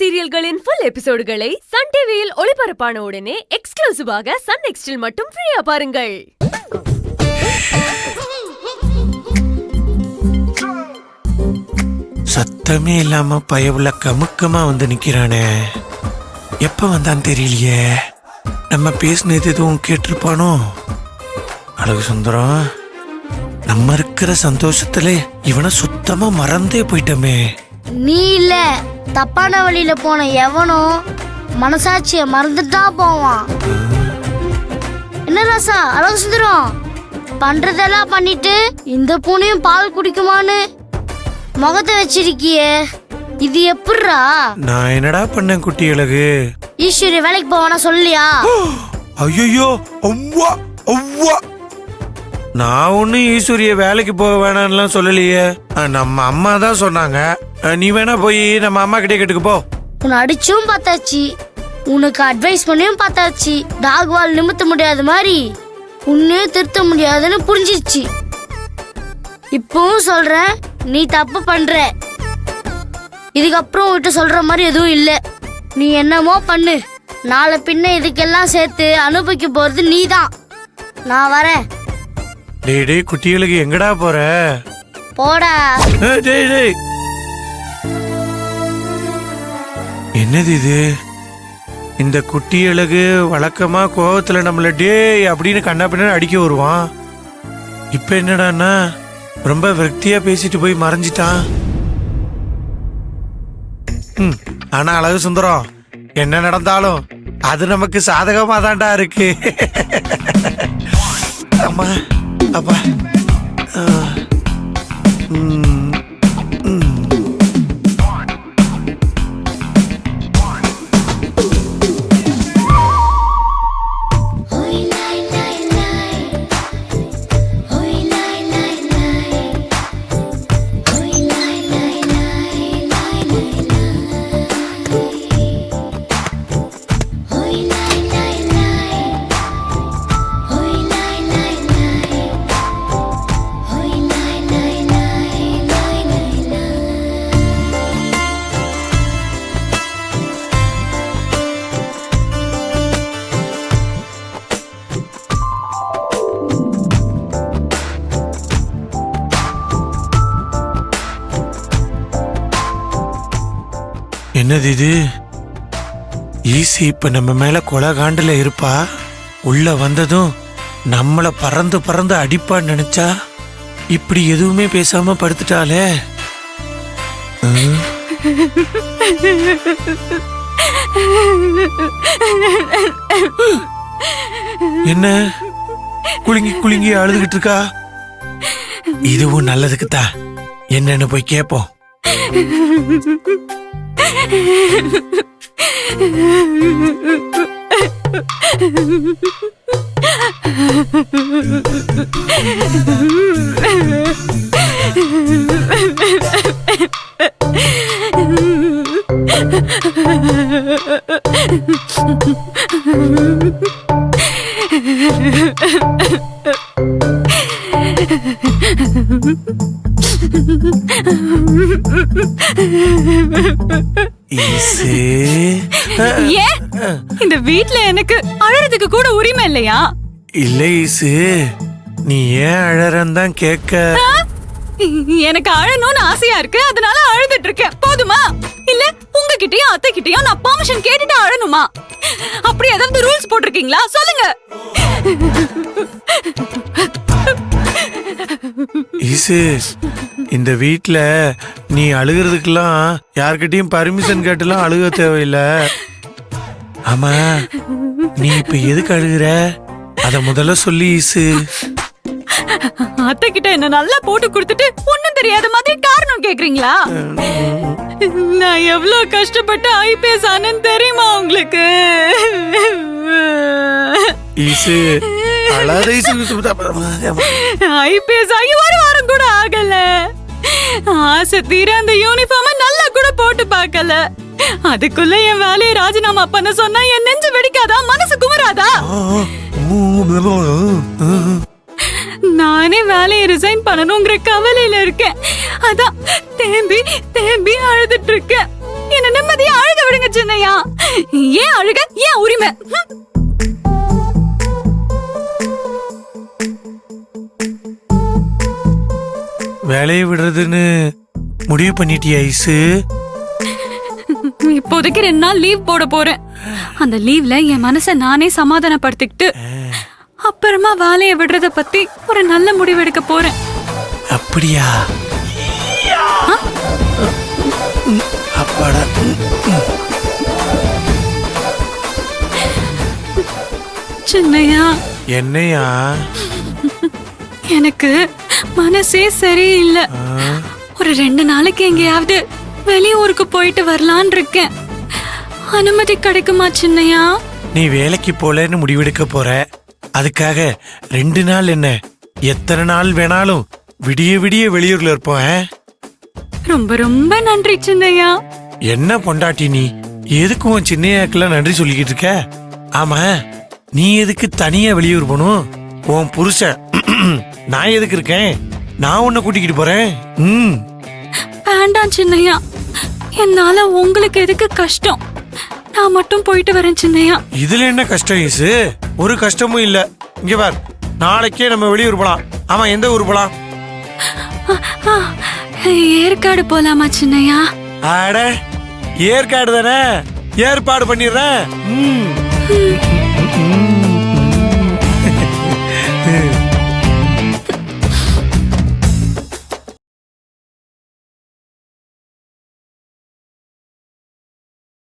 சீரியல்களின் full எபிசோடுகளை Sun டிவியில் ஒளிபரப்பான உடனே எக்ஸ்க்ளூசிவாக சன் நெக்ஸ்டில் மட்டும் ஃப்ரீயா பாருங்கள். சத்தமே இல்லாம பயவுல கமுக்கமா வந்து நிக்கிறானே, எப்ப வந்தான்னு தெரியலையே. நம்ம பேசினது எதுவும் கேட்டிருப்பானோ? அழகு சுந்தரம், நம்ம இருக்கிற சந்தோஷத்துல இவனை சுத்தமா மறந்தே போயிட்டோமே. நீ இல்ல, தப்பான வழியில போன எவனும் மனசாட்சிய மறந்துட்டா போவான். என்ன ராசா, அழகு சுந்தரம், பண்றதெல்லாம் பண்ணிட்டு இந்த பூனையும் பால் குடிக்குமான்னு முகத்தை வச்சிருக்கியே, இது எப்படிரா? நான் என்னடா பண்ணேன் குட்டி அழகு? ஈஸ்வரி வேலைக்கு போவானா சொல்லியா? ஐயோ, அவ்வா அவ்வா, நான் ஒன்னும் ஈஸ்வரிய வேலைக்கு போக வேணாம்லாம் சொல்லலையே. நம்ம அம்மா தான் சொன்னாங்க. நீ வேணா போய் நம்ம அம்மா கிட்டே கேட்டுக்கு போ. உன்னை அடிச்சும் பார்த்தாச்சு, உனக்கு அட்வைஸ் பண்ணியும் பார்த்தாச்சு. டாக் வால் நிமித்த முடியாத மாதிரி உன்னையும் திருத்த முடியாதுன்னு புரிஞ்சிருச்சு. இப்பவும் சொல்றேன், நீ தப்பு பண்ற. இதுக்கப்புறம் விட்டு சொல்ற மாதிரி எதுவும் இல்லை. நீ என்னமோ பண்ணு, நாளை பின்ன இதுக்கெல்லாம் சேர்த்து அனுபவிக்க போறது நீதான். நான் வரேன். டேய் டேய், குட்டிகளுக்கு எங்கடா போற? போடா. டேய் டேய், என்னது இது? இந்த குட்டி அழகு வழக்கமா கோவத்துல நம்மள டேய் அப்படின்னு கண்ணா பின்ன அடிக்க வருவான். இப்ப என்னடான்னா ரொம்ப விரக்தியா பேசிட்டு போய் மறைஞ்சிட்டான். ஆனா அழகு சுந்தரம், என்ன நடந்தாலும் அது நமக்கு சாதகமா தான்டா இருக்கு. அம்மா அப்பா, என்னது இது? ஈசி இப்ப நம்ம மேல கொலகாண்டுல இருப்பா. உள்ள வந்ததும் நம்மள பறந்து பறந்து அடிப்பான்னு நினைச்சா இப்படி எதுவுமே பேசாம படுத்துட்டாலே. என்ன குலுங்கி குலுங்கி அழுதுகிட்டு இருக்கா? இதுவும் நல்லதுக்குத்தான், என்னன்னு போய் கேப்போம். இந்த வீட்ல எனக்கு அழறதுக்கு கூட உரிமை இல்லையா? இல்ல ஈசு, நீ ஏன் அழறன்னு தான் கேட்க. எனக்கு அழணும்னு ஆசையா இருக்கு, அதனால அழுதுட்டு இருக்கேன். போதுமா? இல்ல உங்ககிட்டயும் அத்தை கிட்டயும் நான் பெர்மிஷன் கேட்டுட்டு அழணுமா? அப்படி ஏதாவது ரூல்ஸ் போட்டிருக்கீங்களா? சொல்லுங்க. ஈசு, இந்த வீட்ல நீ அழுகிறதுக்கெல்லாம் யார்கிட்டயும் பர்மிஷன் கேட்டுலாம் அழுக தேவையில்லை. ஆமா, நீ இப்ப எதுக்கு அழுகுற? அத முதல்ல சொல்லி ஈசு. அத்தை கிட்ட என்ன நல்லா போட்டு கொடுத்துட்டு ஒண்ணும் தெரியாத மாதிரி காரணம் கேக்குறீங்களா? நான் எவ்வளவு கஷ்டப்பட்டு ஐபிஎஸ் ஆனேன்னு தெரியுமா உங்களுக்கு? ஈசு அழாத ஈசு. ஐபிஎஸ் ஆகி ஒரு வாரம் கூட ஆகல. ஆசை தீர அந்த யூனிஃபார்ம நல்லா கூட போட்டு பார்க்கல. அதுக்குள்ள என் வேலையை ராஜினாமா பண்ண சொன்னா என் நெஞ்சு வெடிக்காதா? மனசு குமராதா? நானே வேலையை ரிசைன் பண்ணணுங்கிற கவலையில இருக்கேன். அதான் தேம்பி தேம்பி அழுதுட்டு இருக்கேன். என்ன நிம்மதியா அழுக விடுங்க. ஏன் அழுக, ஏன் உரிமை? வேலையை விடுறதுன்னு முடிவு பண்ணிட்டியா ஐசு? இப்போதைக்கு 2 நாள் லீவ் போட போறேன். அந்த லீவ்ல என் மனசை நானே சமாதானப்படுத்திக்கிட்டு அப்புறமா வேலையை விடுறத பத்தி ஒரு நல்ல முடிவு எடுக்க போறேன். அப்படியா? அப்பாடா. சின்னையா, என்னையா? எனக்கு மனசே சரியில்லை. ஒரு 2 நாளைக்கு எங்கேயாவது வெளியூருக்கு போயிட்டு வரலான் இருக்கேன். அனுமதி கிடைக்குமா சின்னையா? நீ வேலைக்கு போலன்னு முடிவெடுக்க போற. அதுக்காக 2 நாள் என்ன, எத்தனை நாள் வேணாலும் விடிய விடிய வெளியூர்ல இருப்போம். ரொம்ப ரொம்ப நன்றி சின்னையா. என்ன பொண்டாட்டி நீ, எதுக்கு உன் சின்னையாக்கெல்லாம் நன்றி சொல்லிக்கிட்டு இருக்க? ஆமா, நீ எதுக்கு தனியா வெளியூர் போகணும்? உன் புருஷன் நான் எதுக்கு இருக்கேன்? நான் உன்னை கூட்டிக்கிட்டு போறேன். வேண்டாம் சின்னையா, என்னால உங்களுக்கு எதுக்கு கஷ்டம்? நான் மட்டும் போயிட்டு வரேன் சின்னையா. இதுல என்ன கஷ்டம் ஈசு? ஒரு கஷ்டமும் இல்ல. இங்க பார், நாளைக்கே நம்ம வெளியூர் போலாம். ஆமா, எந்த ஊர் போலாம்? ஏற்காடு போலாமா சின்னையா? ஆட, ஏற்காடு தானே, ஏற்பாடு பண்ணிடுறேன்.